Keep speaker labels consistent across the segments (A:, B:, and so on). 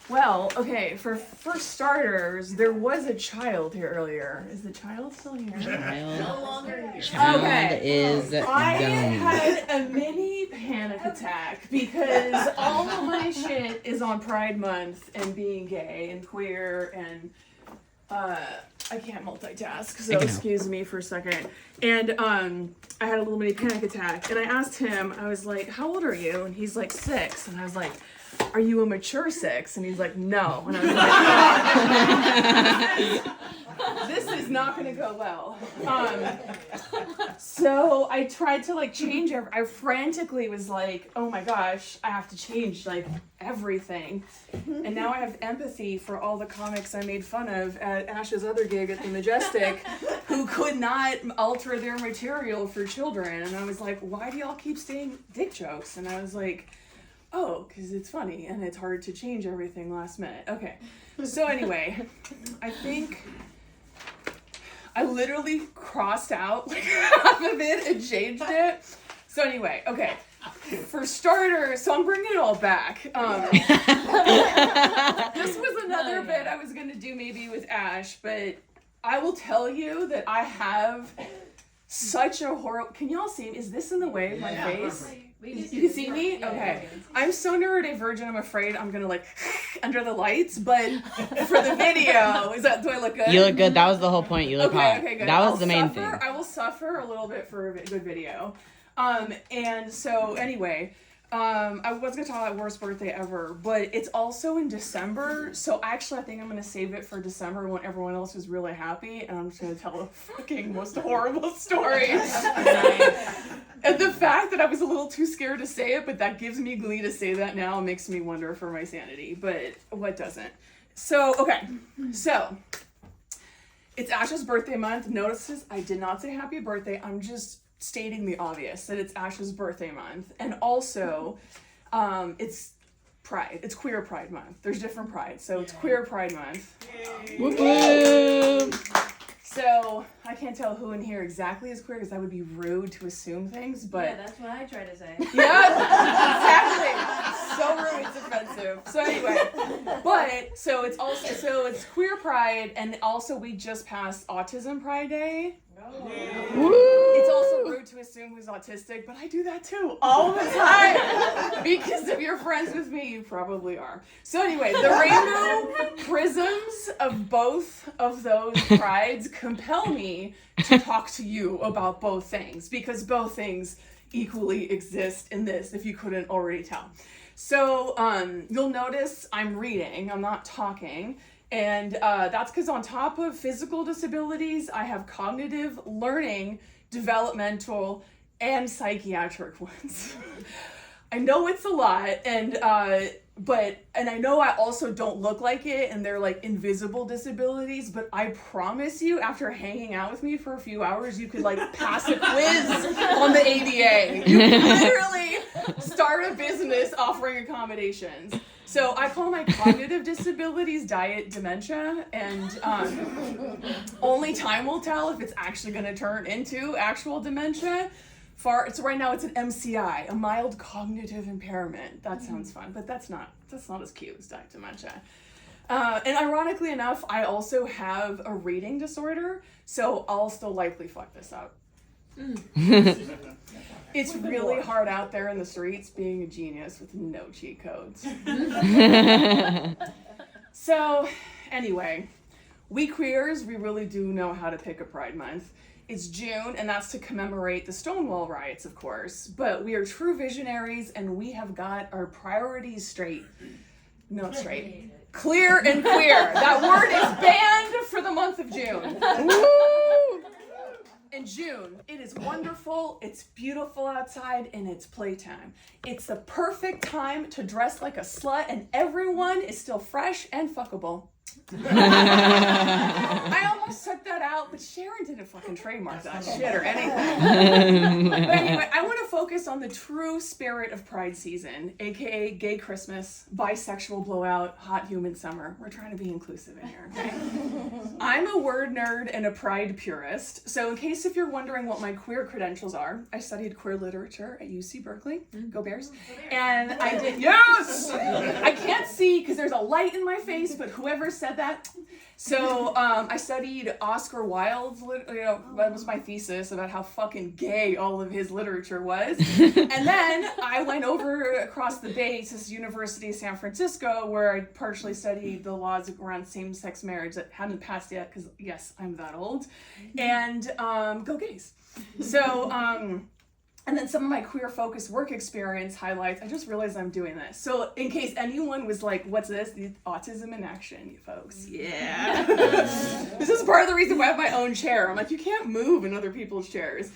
A: Well, okay, for starters, there was a child here earlier. Is the child still here?
B: No longer here.
A: Okay.
C: Is
A: I
C: gone.
A: had a mini panic attack because all of my shit is on Pride Month and being gay and queer and I can't multitask, so excuse me for a second. And I had a little mini panic attack and I asked him, I was like, how old are you? And he's like 6. And I was like, are you a mature 6? And he's like, no. And I was like, this is not going to go well. So I tried to like change I frantically was like, oh my gosh, I have to change like everything. And now I have empathy for all the comics I made fun of at Ash's other gig at the Majestic who could not alter their material for children. And I was like, why do y'all keep saying dick jokes? And I was like, oh, because it's funny and it's hard to change everything last minute. Okay. So anyway, I think I literally crossed out like half of it and changed it. So anyway, okay. For starters, so I'm bringing it all back. This was another bit I was going to do maybe with Ash, but I will tell you that I have such a horrible... Can y'all see me? Is this in the way of my face? You can see me? Okay. I'm so neurodivergent, I'm afraid I'm gonna like under the lights, but for the video, do I look good?
C: You look good. That was the whole point. You look hot.
A: Okay, good.
C: That was the main thing.
A: I will suffer a little bit for a good video. And so anyway, I was gonna talk about worst birthday ever, but it's also in December, so actually I think I'm gonna save it for December when everyone else is really happy, and I'm just gonna tell a fucking most horrible story. And the fact that I was a little too scared to say it, but that gives me glee to say that now, makes me wonder for my sanity, but what doesn't? So, okay, so it's Ash's birthday month. Notice I did not say happy birthday, I'm just stating the obvious, that it's Ash's birthday month, and also it's Pride. It's Queer Pride Month. There's different prides, so it's Queer Pride Month.
C: Whoop whoop.
A: So I can't tell who in here exactly is queer because that would be rude to assume things, but
B: yeah, that's what I try to say.
A: Yeah, exactly. So rude, it's offensive. So anyway, but so it's Queer Pride, and also we just passed Autism Pride Day. It's also rude to assume who's autistic, but I do that too all the time. Because if you're friends with me, you probably are. So anyway, the rainbow prisms of both of those prides compel me to talk to you about both things, because both things equally exist in this, if you couldn't already tell. So you'll notice I'm reading, I'm not talking. And that's because on top of physical disabilities, I have cognitive, learning, developmental, and psychiatric ones. I know it's a lot, and I know I also don't look like it, and they're like invisible disabilities, but I promise you, after hanging out with me for a few hours, you could like pass a quiz on the ADA. You could literally start a business offering accommodations. So I call my cognitive disabilities diet dementia, and only time will tell if it's actually going to turn into actual dementia. Right now it's an MCI, a mild cognitive impairment. That sounds fun, but that's not as cute as diet dementia. And ironically enough, I also have a reading disorder, so I'll still likely fuck this up. It's really hard out there in the streets being a genius with no cheat codes. So, anyway, we queers, we really do know how to pick a Pride Month. It's June, and that's to commemorate the Stonewall riots, of course, but we are true visionaries, and we have got our priorities straight. No, straight. Clear and queer. That word is banned for the month of June. Woo! In June, it is wonderful, it's beautiful outside, and it's playtime. It's the perfect time to dress like a slut, and everyone is still fresh and fuckable. I almost took that out, but Sharon didn't fucking trademark that shit or anything. But anyway, I want to focus on the true spirit of Pride season, aka gay Christmas, bisexual blowout, hot human summer. We're trying to be inclusive in here, okay? I'm a word nerd and a Pride purist, so in case if you're wondering what my queer credentials are, I studied queer literature at UC Berkeley, go Bears, and I did, yes! I can't see because there's a light in my face, but whoever said that. So I studied Oscar Wilde's, that was my thesis about how fucking gay all of his literature was. And then I went over across the bay to University of San Francisco, where I partially studied the laws around same-sex marriage that hadn't passed yet, because yes, I'm that old. And go gays. So, and then some of my queer-focused work experience highlights, I just realized I'm doing this. So in case anyone was like, what's this? The autism in action, you folks. Yeah. This is part of the reason why I have my own chair. I'm like, you can't move in other people's chairs.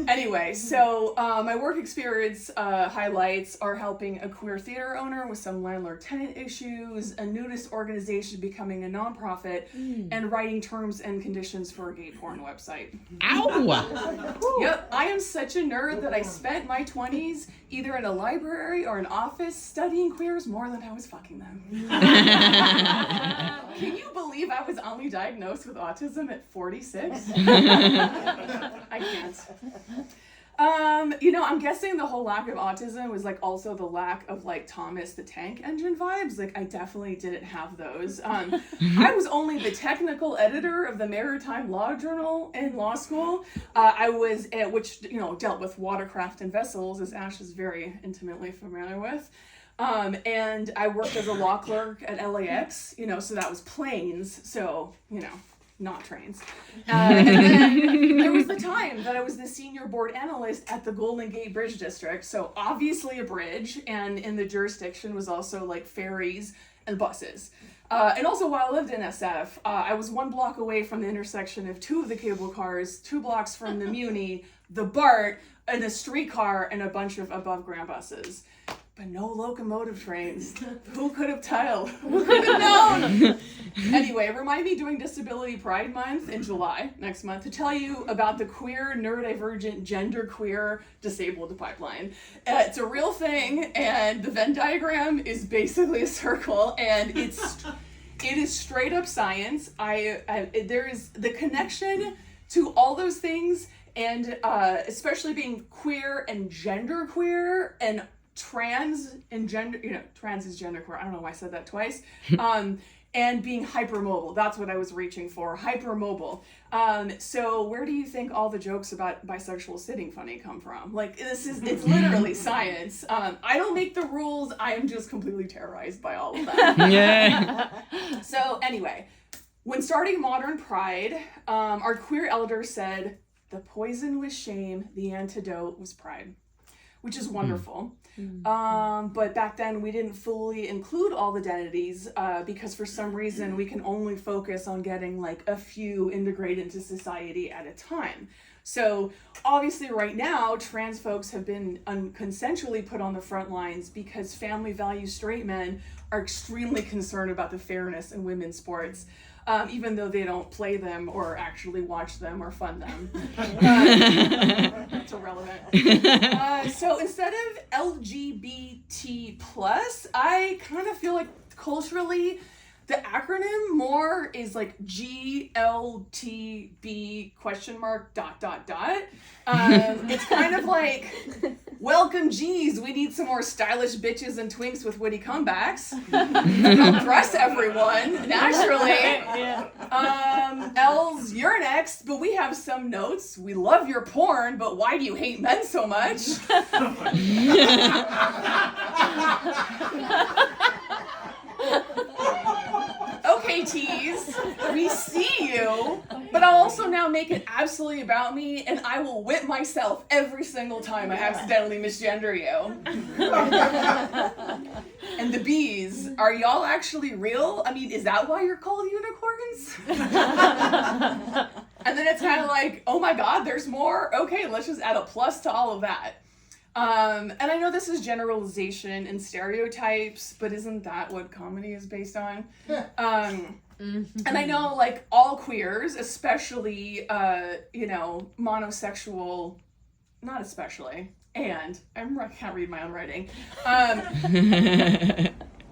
A: Anyway, so my work experience highlights are helping a queer theater owner with some landlord-tenant issues, a nudist organization becoming a nonprofit, and writing terms and conditions for a gay porn website.
C: Ow!
A: Yep, I am such a nerd that I spent my 20s either in a library or an office studying queers more than I was fucking them. Can you believe I was only diagnosed with autism at 46? I can't. I'm guessing the whole lack of autism was like also the lack of like Thomas the Tank Engine vibes. Like I definitely didn't have those. I was only the technical editor of the Maritime Law Journal in law school. I was which dealt with watercraft and vessels, as Ash is very intimately familiar with. And I worked as a law clerk at LAX, so that was planes. So, not trains. And then there was the time that I was the senior board analyst at the Golden Gate Bridge District. So obviously a bridge, and in the jurisdiction was also like ferries and buses. And also while I lived in SF, I was 1 block away from the intersection of 2 of the cable cars, 2 blocks from the Muni, the BART, and a streetcar, and a bunch of above ground buses. But no locomotive trains. Who could have told? Who could have known? Anyway, remind me doing Disability Pride Month in July, next month, to tell you about the queer, neurodivergent, genderqueer disabled pipeline. It's a real thing, and the Venn diagram is basically a circle, and it is straight up science. There is the connection to all those things, and especially being queer and genderqueer and trans and gender, trans is genderqueer. I don't know why I said that twice. And being hypermobile. That's what I was reaching for. Hypermobile. So where do you think all the jokes about bisexual sitting funny come from? Like it's literally science. I don't make the rules. I am just completely terrorized by all of that.
C: Yeah.
A: So anyway, when starting Modern Pride, our queer elder said, the poison was shame, the antidote was pride, which is wonderful. But back then we didn't fully include all the identities because for some reason we can only focus on getting like a few integrated into society at a time. So obviously right now trans folks have been consensually put on the front lines because family value straight men are extremely concerned about the fairness in women's sports. Even though they don't play them or actually watch them or fund them. That's irrelevant. So instead of LGBT+, I kind of feel like culturally, the acronym more is like GLTB ? It's kind of like, welcome G's, we need some more stylish bitches and twinks with witty comebacks. Don't dress everyone, naturally. L's, you're next, but we have some notes. We love your porn, but why do you hate men so much? Okay, T's, we see you, but I'll also now make it absolutely about me, and I will whip myself every single time I accidentally misgender you. And the B's, are y'all actually real? I mean, is that why you're called unicorns? And then it's kind of like, oh my god, there's more? Okay, let's just add a plus to all of that. And I know this is generalization and stereotypes, but isn't that what comedy is based on? And I know, like, all queers, especially, monosexual, not especially, and I can't read my own writing.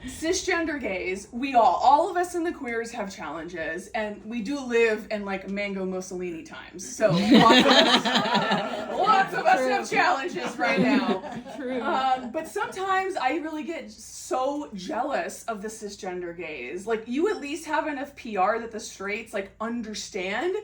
A: cisgender gays, all of us in the queers have challenges, and we do live in like Mango Mussolini times. So lots of us have challenges right now.
C: True.
A: But sometimes I really get so jealous of the cisgender gays. Like, you at least have enough PR that the straights like understand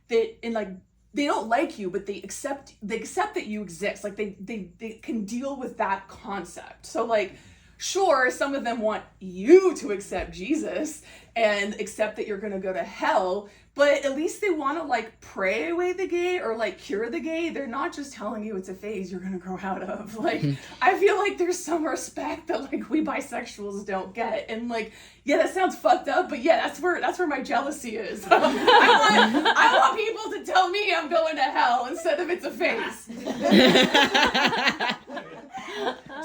A: that, and like, they don't like you, but they accept that you exist. Like, they can deal with that concept. So like, sure, some of them want you to accept Jesus and accept that you're gonna go to hell, but at least they want to like pray away the gay or like cure the gay. They're not just telling you it's a phase you're gonna grow out of. Like, I feel like there's some respect that like we bisexuals don't get, and like, yeah, that sounds fucked up, but yeah, that's where my jealousy is. I want people to tell me I'm going to hell instead of it's a phase.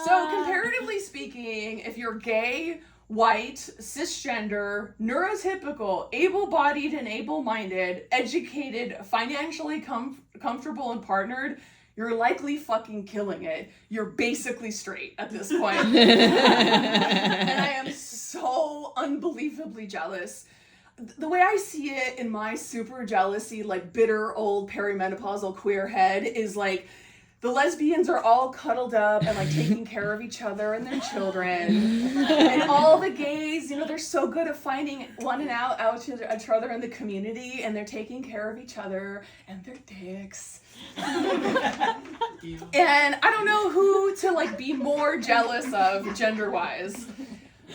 A: So comparatively speaking, if you're gay, white, cisgender, neurotypical, able-bodied and able-minded, educated, financially comfortable and partnered, you're likely fucking killing it. You're basically straight at this point. And I am so unbelievably jealous. The way I see it in my super jealousy, like bitter old perimenopausal queer head is like, the lesbians are all cuddled up and like taking care of each other and their children. And all the gays, they're so good at finding one out each other in the community, and they're taking care of each other and their dicks. And I don't know who to like be more jealous of gender-wise.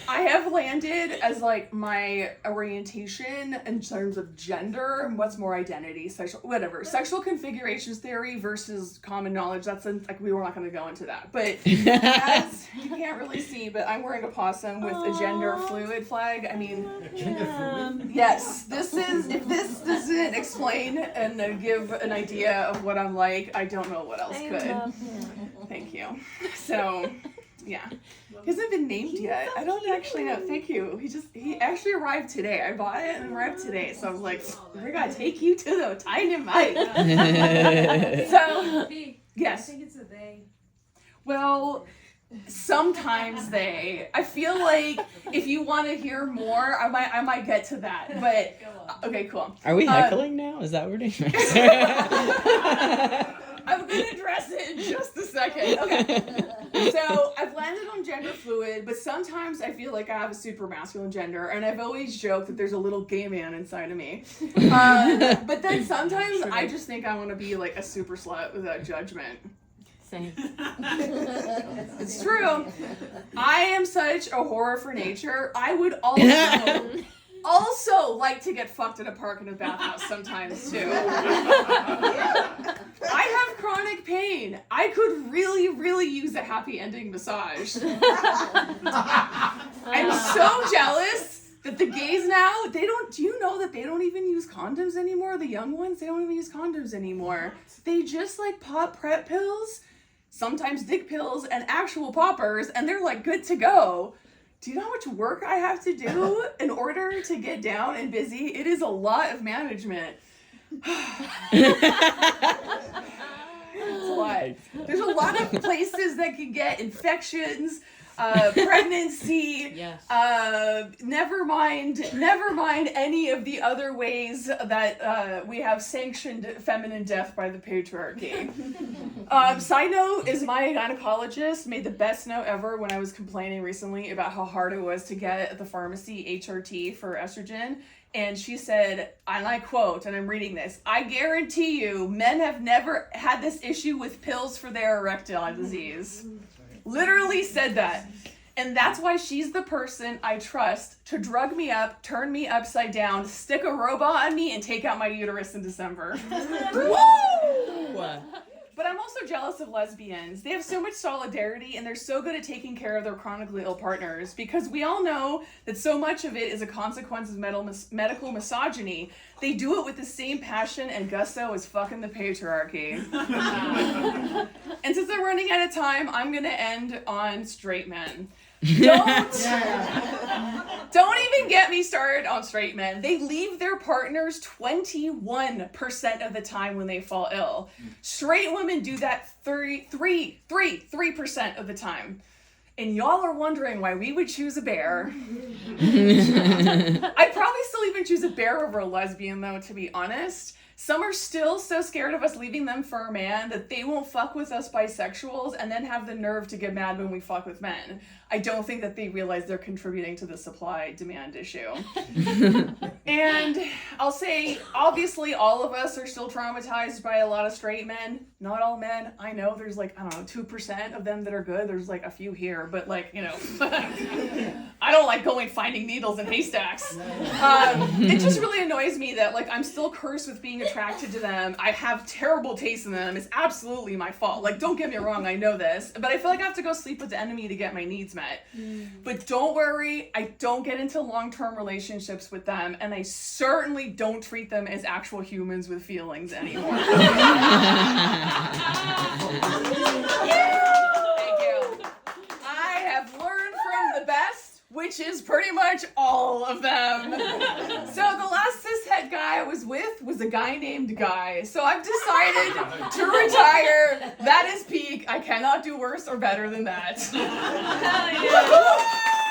A: I have landed as like my orientation in terms of gender and what's more identity, sexual configurations theory versus common knowledge. That's like, we were not going to go into that, but as you can't really see, but I'm wearing a possum with a gender fluid flag. I mean, yes, if this doesn't explain and give an idea of what I'm like, I don't know what else could. Thank you. So, yeah. He hasn't been named yet. I don't actually know. Thank you. He actually arrived today. I bought it and arrived today. So I was like, we're gonna take you to the tiny mic. So, yes.
B: I think it's a they.
A: Well, sometimes they. I feel like if you want to hear more, I might get to that. But okay, cool.
C: Are we heckling now? Is that what we're doing?
A: I'm gonna address it in just a second. Okay. So I've landed on gender fluid, but sometimes I feel like I have a super masculine gender, and I've always joked that there's a little gay man inside of me. But then sometimes I just think I want to be like a super slut without judgment.
D: Same.
A: It's true. I am such a horror for nature. I would also like to get fucked in a park in a bathhouse sometimes too. I have chronic pain. I could really, really use a happy ending massage. I'm so jealous that the gays now, do you know that they don't even use condoms anymore? The young ones, they don't even use condoms anymore. They just like pop PrEP pills, sometimes dick pills, and actual poppers, and they're like good to go. Do you know how much work I have to do in order to get down and busy? It is a lot of management. It's a lot. There's a lot of places that can get infections, pregnancy.
D: Yes.
A: Never mind any of the other ways that we have sanctioned feminine death by the patriarchy. Side note is my gynecologist made the best note ever when I was complaining recently about how hard it was to get at the pharmacy HRT for estrogen. And she said, and I quote, and I'm reading this, "I guarantee you men have never had this issue with pills for their erectile disease." Literally said that. And that's why she's the person I trust to drug me up, turn me upside down, stick a robot on me, and take out my uterus in December. Woo! But I'm also jealous of lesbians. They have so much solidarity, and they're so good at taking care of their chronically ill partners, because we all know that so much of it is a consequence of medical misogyny. They do it with the same passion and gusto as fucking the patriarchy. And since I'm running out of time, I'm going to end on straight men. Don't even get me started on straight men. They leave their partners 21% of the time when they fall ill. Straight women do that 3% of the time. and y'all are wondering why we would choose a bear. I'd probably still even choose a bear over a lesbian, though, to be honest. Some are still so scared of us leaving them for a man that they won't fuck with us bisexuals and then have the nerve to get mad when we fuck with men. I don't think that they realize they're contributing to the supply-demand issue. And I'll say, obviously, all of us are still traumatized by a lot of straight men. Not all men. I know there's like, I don't know, 2% of them that are good. There's like a few here, but like, you know, I don't like going finding needles in haystacks. It just really annoys me that like I'm still cursed with being attracted to them. I have terrible taste in them. It's absolutely my fault. Like, don't get me wrong, I know this, but I feel like I have to go sleep with the enemy to get my needs met. But don't worry, I don't get into long-term relationships with them, and I certainly don't treat them as actual humans with feelings anymore. Thank you. I have learned from the best, which is pretty much all of them. So the last cishet guy I was with was a guy named Guy. So I've decided to retire. That is peak. I cannot do worse or better than that.
B: Hell yeah.